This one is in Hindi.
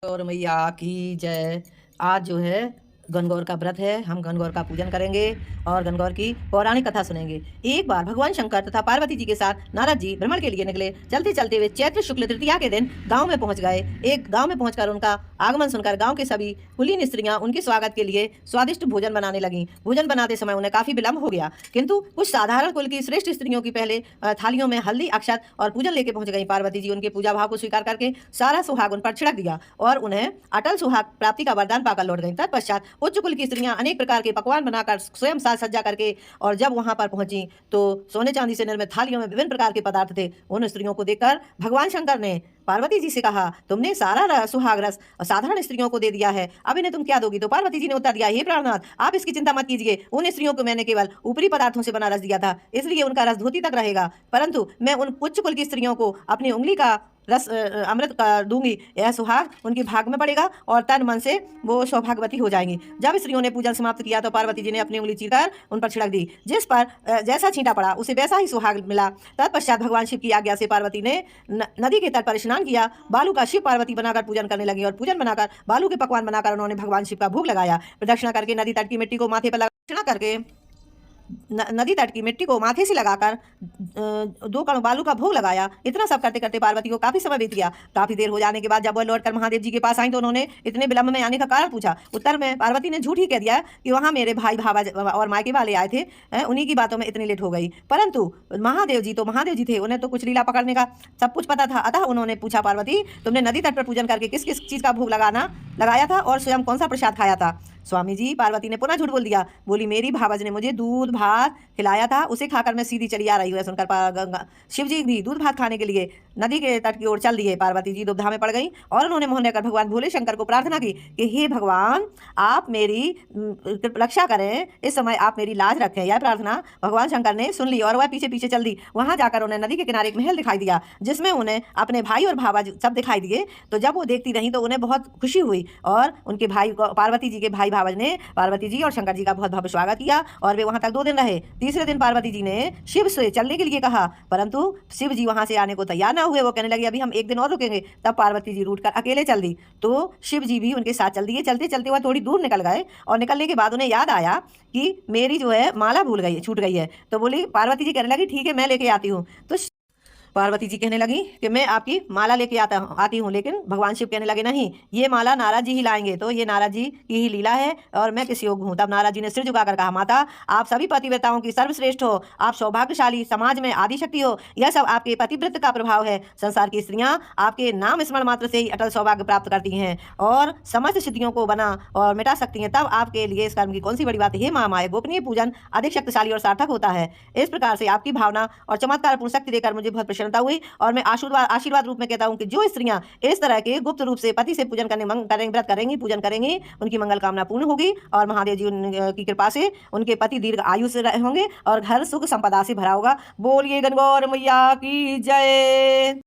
और मैया की जय। आज जो है गणगौर का व्रत है। हम गणगौर का पूजन करेंगे और गणगौर की पौराणिक कथा सुनेंगे। एक बार भगवान शंकर तथा पार्वती जी के साथ नारद जी भ्रमण के लिए निकले। चलते चलते वे चैत्र शुक्ल तृतीया के दिन गांव में पहुंच गए। एक गांव में पहुंचकर उनका आगमन सुनकर गांव के सभी कुलीन स्त्रियां उनके स्वागत के लिए स्वादिष्ट भोजन बनाने लगीं। भोजन बनाते समय उन्हें काफी विलंब हो गया, किंतु कुछ साधारण कुल की श्रेष्ठ स्त्रियों की पहले थालियों में हल्दी, अक्षत और पूजन लेके पहुंच गई। पार्वती जी उनके पूजा भाव को स्वीकार करके सारा सुहाग उन पर छिड़क दिया और उन्हें अटल सुहाग प्राप्ति का वरदान पाकर लौट गई। तत्पश्चात उच्च कुल की स्त्रियां अनेक प्रकार के पकवान बनाकर स्वयं साज सज्जा करके और जब वहां पर पहुंची तो सोने चांदी से निर्मित थालियों में विभिन्न प्रकार के पदार्थ थे। उन स्त्रियों को देखकर भगवान शंकर ने पार्वती जी से कहा, तुमने सारा सुहाग रस साधारण स्त्रियों को दे दिया है, अब इन्हें तुम क्या दोगी? तो पार्वती जी ने उत्तर दिया, हे प्राणनाथ, आप इसकी चिंता मत कीजिए। उन स्त्रियों को मैंने केवल ऊपरी पदार्थों से बना रस दिया था, इसलिए उनका रस धोती तक रहेगा, परंतु मैं उन उच्च कुल की स्त्रियों को अपनी उंगली का रस अमृत कर दूंगी। यह सुहाग उनके भाग में पड़ेगा और तन मन से वो सौभाग्यवती हो जाएंगी। जब स्त्रियों ने पूजन समाप्त किया तो पार्वती जी ने अपनी उंगली चीरकर उन पर छिड़क दी, जिस पर जैसा छींटा पड़ा उसे वैसा ही सुहाग मिला। तत्पश्चात भगवान शिव की आज्ञा से पार्वती ने नदी के तट पर स्नान किया। बालू का शिव पार्वती बनाकर पूजन करने लगी और पूजन बनाकर बालू के पकवान बनाकर उन्होंने भगवान शिव का भोग लगाया। प्रदक्षिणा करके नदी तट की मिट्टी को माथे पर प्रदक्षिणा करके नदी तट की मिट्टी को माथे से लगाकर 2 कण बालू का भोग लगाया। इतना सब करते करते पार्वती को काफी समय बीत गया। काफी देर हो जाने के बाद जब वह लौटकर महादेव जी के पास आई तो उन्होंने इतने विलंब में आने का कारण पूछा। उत्तर में पार्वती ने झूठ ही कह दिया कि वहां मेरे भाई भावा और मायके वाले आए थे, उन्हीं की बातों में इतनी लेट हो गई। परंतु महादेव जी थे, उन्हें तो कुछ लीला पकड़ने का सब कुछ पता था। अतः उन्होंने पूछा, पार्वती, तुमने नदी तट पर पूजन करके किस किस चीज का भोग लगाया था और स्वयं कौन सा प्रसाद खाया था? स्वामी जी, पार्वती ने पुनः झूठ बोल दिया। बोली, मेरी भावज ने मुझे दूध भात खिलाया था, उसे खाकर मैं सीधी चली आ रही हूँ। सुनकर शिव जी भी दूध भात खाने के लिए नदी के तट की ओर चल दिए। पार्वती जी दुविधा में पड़ गई और उन्होंने मोहन कर भगवान भोले शंकर को प्रार्थना की कि हे भगवान, आप मेरी रक्षा करें, इस समय आप मेरी लाज रखें। यह प्रार्थना भगवान शंकर ने सुन ली और वह पीछे पीछे चल दी। वहां जाकर उन्हें नदी के किनारे एक महल दिखाई दिया जिसमें उन्हें अपने भाई और भावा सब दिखाई दिए। तो जब वो देखती रही तो उन्हें बहुत खुशी हुई और उनके भाई पार्वती जी के भाई भावज ने पार्वती जी और शंकर जी का बहुत भव्य स्वागत किया और वे वहां तक 2 दिन रहे। तीसरे दिन पार्वती जी ने शिव से चलने के लिए कहा, परंतु शिव जी वहां से आने को तैयार ना हुए। वो कहने लगे, अभी हम 1 दिन और रुकेंगे। तब पार्वती जी रूठकर अकेले चल दी तो शिव जी भी उनके साथ चल दिए। चलते चलते वह थोड़ी दूर निकल गए और निकलने के बाद उन्हें याद आया कि मेरी जो है माला भूल गई, छूट गई है। तो बोली, पार्वती जी कहने लगी, ठीक है, मैं लेके आती हूँ। तो पार्वती जी कहने लगी कि मैं आपकी माला लेके आती हूँ, लेकिन भगवान शिव कहने लगे, नहीं, ये माला नारद जी ही लाएंगे, तो ये नारद जी की ही लीला है और मैं किस योग्य हूँ। तब नारद जी ने सिर झुकाकर कहा, माता, आप सभी पतिव्रताओं की सर्वश्रेष्ठ हो, आप सौभाग्यशाली, समाज में आदिशक्ति हो, यह सब आपके पतिव्रत का प्रभाव है। संसार की स्त्रियां आपके नाम स्मरण मात्र से ही अटल सौभाग्य प्राप्त करती हैं और समस्त सिद्धियों को बना और मिटा सकती हैं। तब आपके लिए इस कर्म की कौन सी बड़ी बात है? हे महामाया, गोपनीय पूजन अधिक शक्तिशाली और सार्थक होता है। इस प्रकार से आपकी भावना और चमत्कारपूर्ण शक्ति देकर मुझे बहुत प्रसन्नता हुई और मैं आशीर्वाद रूप में कहता हूं कि जो स्त्रियां इस तरह के गुप्त रूप से पति से पूजन व्रत करेंगी, पूजन करेंगी, उनकी मंगल कामना पूर्ण होगी और महादेव जी की कृपा से उनके पति दीर्घ आयु से होंगे और घर सुख संपदा से भरा होगा। बोलिए गणगौर मैया की जय।